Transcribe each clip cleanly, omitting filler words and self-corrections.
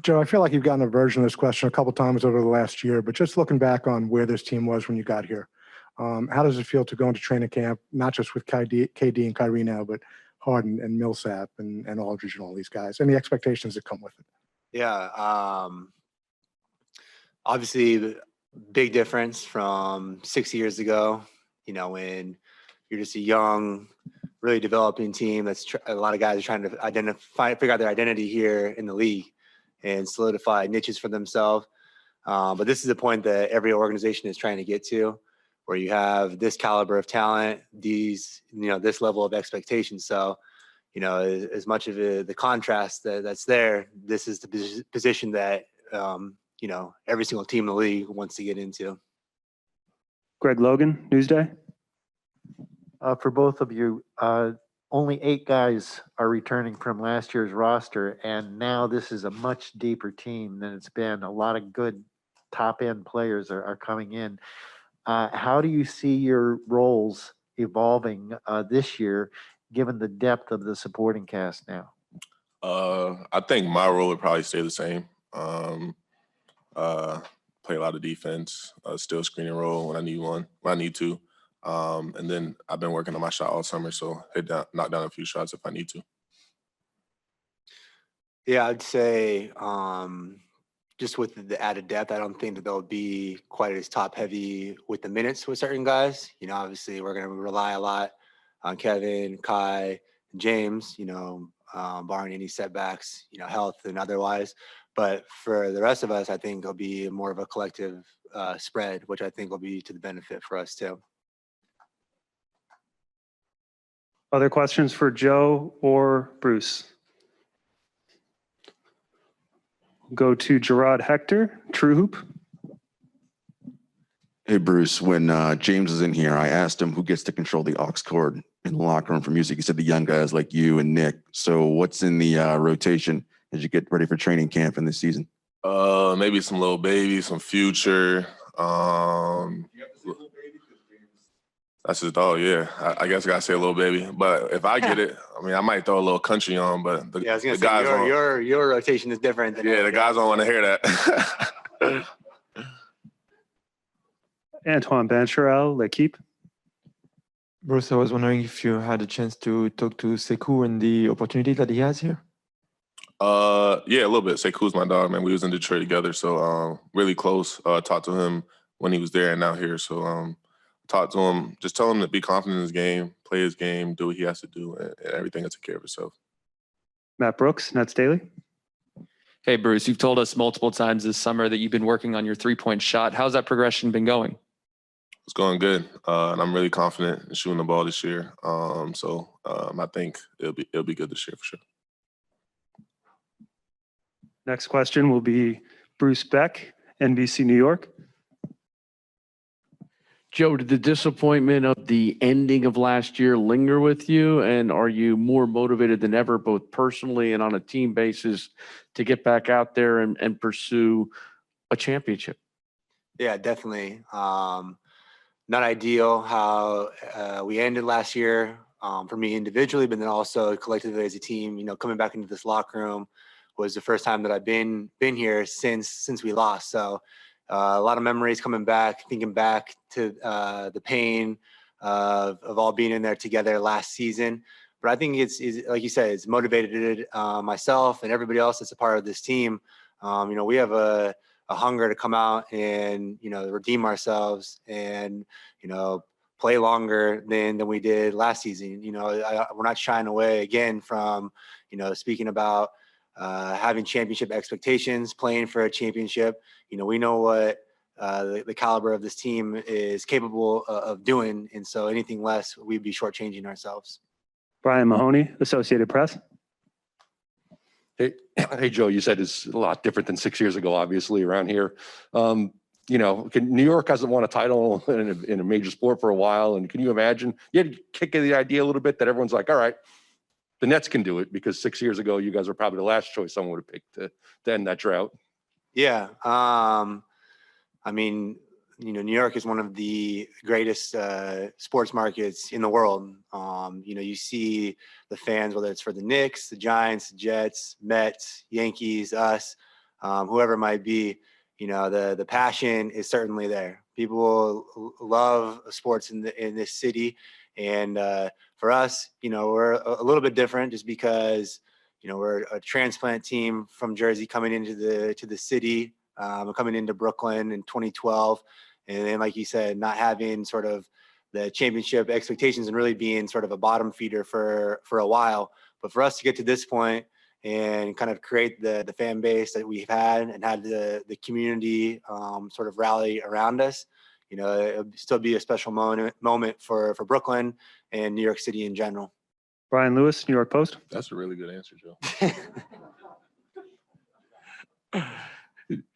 Joe, I feel like you've gotten a version of this question a couple times over the last year, but just looking back on where this team was when you got here, how does it feel to go into training camp, not just with KD and Kyrie now, but Harden and Millsap and Aldridge and all these guys, and the expectations that come with it? Yeah. Obviously, big difference from 6 years ago, when you're just a young, really developing team. A lot of guys are trying to figure out their identity here in the league and solidify niches for themselves. But this is a point that every organization is trying to get to, where you have this caliber of talent, this level of expectation. So, as much of the contrast that's there, this is the position that, every single team in the league wants to get into. Greg Logan, Newsday. For both of you, only 8 guys are returning from last year's roster, and now this is a much deeper team than it's been. A lot of good top-end players are coming in. How do you see your roles evolving this year, given the depth of the supporting cast now? I think my role would probably stay the same. Play a lot of defense, still screening role when I need to. And then I've been working on my shot all summer, so knock down a few shots if I need to. Yeah, I'd say just with the added depth, I don't think that they'll be quite as top heavy with the minutes with certain guys. Obviously we're going to rely a lot on Kevin, Kai, and James, barring any setbacks, health and otherwise. But for the rest of us, I think it'll be more of a collective spread, which I think will be to the benefit for us too. Other questions for Joe or Bruce? Go to Gerard Hector, True Hoop. Hey, Bruce, when James was in here, I asked him who gets to control the aux cord in the locker room for music. He said the young guys like you and Nick. So what's in the rotation as you get ready for training camp in this season? Maybe some Lil Baby, some Future. That's his dog, yeah. I guess I gotta say a Lil Baby. But if I get it, I might throw a little country on, but the I was gonna guys say your rotation is different than the guys don't want to hear that. Antoine Bancherel, L'Equipe. Bruce, I was wondering if you had a chance to talk to Sekou and the opportunity that he has here. Yeah, a little bit. Sekou's my dog, man. We was in Detroit together, so really close. Talked to him when he was there and now here. So talk to him, just tell him to be confident in his game, play his game, do what he has to do, and everything will take care of itself. Matt Brooks, Nets Daily. Hey, Bruce, you've told us multiple times this summer that you've been working on your three-point shot. How's that progression been going? It's going good, and I'm really confident in shooting the ball this year. So I think it'll be good this year for sure. Next question will be Bruce Beck, NBC New York. Joe, did the disappointment of the ending of last year linger with you? And are you more motivated than ever, both personally and on a team basis, to get back out there and pursue a championship? Yeah, definitely. Not ideal how we ended last year for me individually, but then also collectively as a team. Coming back into this locker room was the first time that I've been here since we lost. So a lot of memories coming back, thinking back to the pain of all being in there together last season. But I think it's like you said, it's motivated myself and everybody else that's a part of this team. We have a hunger to come out and redeem ourselves and play longer than we did last season. We're not shying away again from speaking about having championship expectations, playing for a championship. We know what the caliber of this team is capable of doing, and so anything less, we'd be shortchanging ourselves. Brian Mahoney, Associated Press. Hey, Joe, you said it's a lot different than 6 years ago, obviously, around here. New York hasn't won a title in a major sport for a while, and can you imagine? You had to kick the idea a little bit that everyone's like, all right, the Nets can do it, because 6 years ago, you guys were probably the last choice someone would have picked to end that drought. Yeah. New York is one of the greatest sports markets in the world. You see the fans, whether it's for the Knicks, the Giants, the Jets, Mets, Yankees, us, whoever it might be. The passion is certainly there. People love sports in this city, and for us, we're a little bit different just because we're a transplant team from Jersey coming into the city, coming into Brooklyn in 2012, and then, like you said, not having sort of the championship expectations and really being sort of a bottom feeder for a while. But for us to get to this point and kind of create the fan base that we've had and had the community sort of rally around us, it'll still be a special moment for Brooklyn and New York City in general. Brian Lewis, New York Post. That's a really good answer, Joe.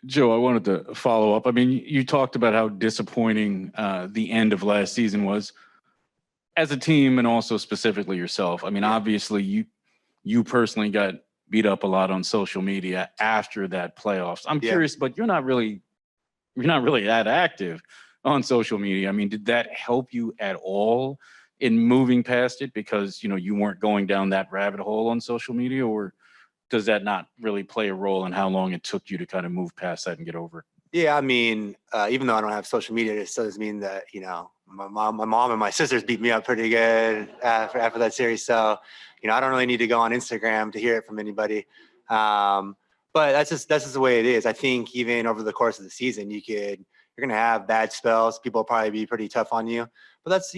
Joe, I wanted to follow up. I mean, you talked about how disappointing the end of last season was as a team and also specifically yourself. I mean, obviously you personally got beat up a lot on social media after that playoffs. I'm curious, but you're not really that active on social media. I mean, did that help you at all in moving past it because, you weren't going down that rabbit hole on social media, or does that not really play a role in how long it took you to kind of move past that and get over it? Yeah, I mean, even though I don't have social media, it still doesn't mean that, my mom and my sisters beat me up pretty good after that series. So, I don't really need to go on Instagram to hear it from anybody. But that's just the way it is. I think even over the course of the season, you're going to have bad spells. People will probably be pretty tough on you, but that's,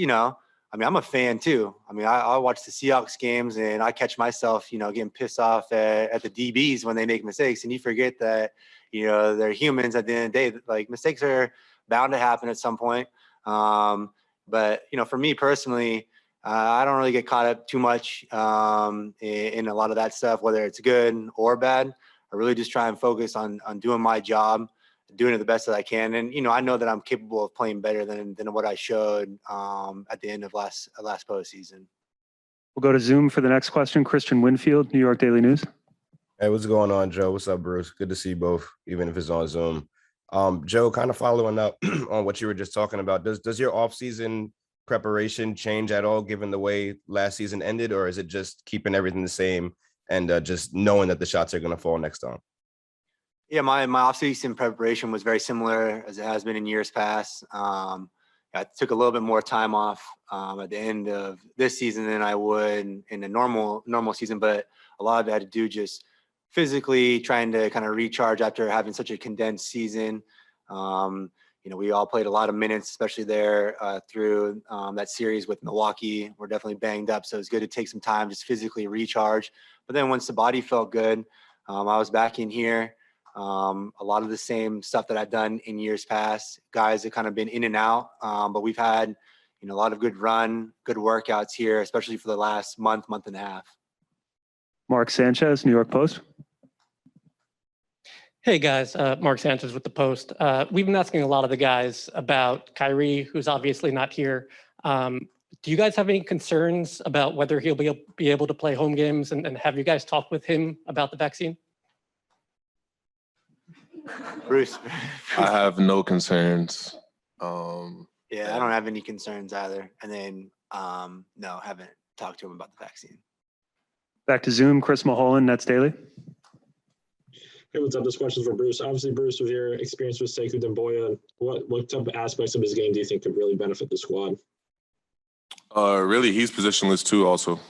I'm a fan too. I watch the Seahawks games and I catch myself, getting pissed off at the DBs when they make mistakes, and you forget that, they're humans at the end of the day. Like, mistakes are bound to happen at some point. But for me personally, I don't really get caught up too much in a lot of that stuff, whether it's good or bad. I really just try and focus on doing my job, doing it the best that I can. And, I know that I'm capable of playing better than what I showed at the end of last postseason. We'll go to Zoom for the next question. Christian Winfield, New York Daily News. Hey, what's going on, Joe? What's up, Bruce? Good to see you both, even if it's on Zoom. Joe, kind of following up on what you were just talking about, does your offseason preparation change at all given the way last season ended, or is it just keeping everything the same and just knowing that the shots are going to fall next time? Yeah, my offseason preparation was very similar as it has been in years past. I took a little bit more time off at the end of this season than I would in a normal season, but a lot of it had to do just physically trying to kind of recharge after having such a condensed season. We all played a lot of minutes, especially there through that series with Milwaukee. We're definitely banged up, so it's good to take some time just physically recharge. But then once the body felt good, I was back in here. A lot of the same stuff that I've done in years past. Guys have kind of been in and out, but we've had a lot of good workouts here, especially for the last month and a half. Mark Sanchez, New York Post. Hey guys, Mark Sanchez with the Post. We've been asking a lot of the guys about Kyrie, who's obviously not here. Do you guys have any concerns about whether he'll be able to play home games, and have you guys talked with him about the vaccine? Bruce. I have no concerns. Yeah, I don't have any concerns either. And then, no, haven't talked to him about the vaccine. Back to Zoom, Chris Mulholland, Nets Daily. Hey, what's up? This question's for Bruce. Obviously, Bruce, with your experience with Sekou Doumbouya, what type of aspects of his game do you think could really benefit the squad? Really, he's positionless too, also,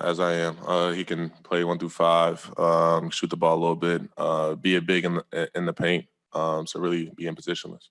as I am. He can play 1 through 5, shoot the ball a little bit, be a big in the paint. So really being positionless.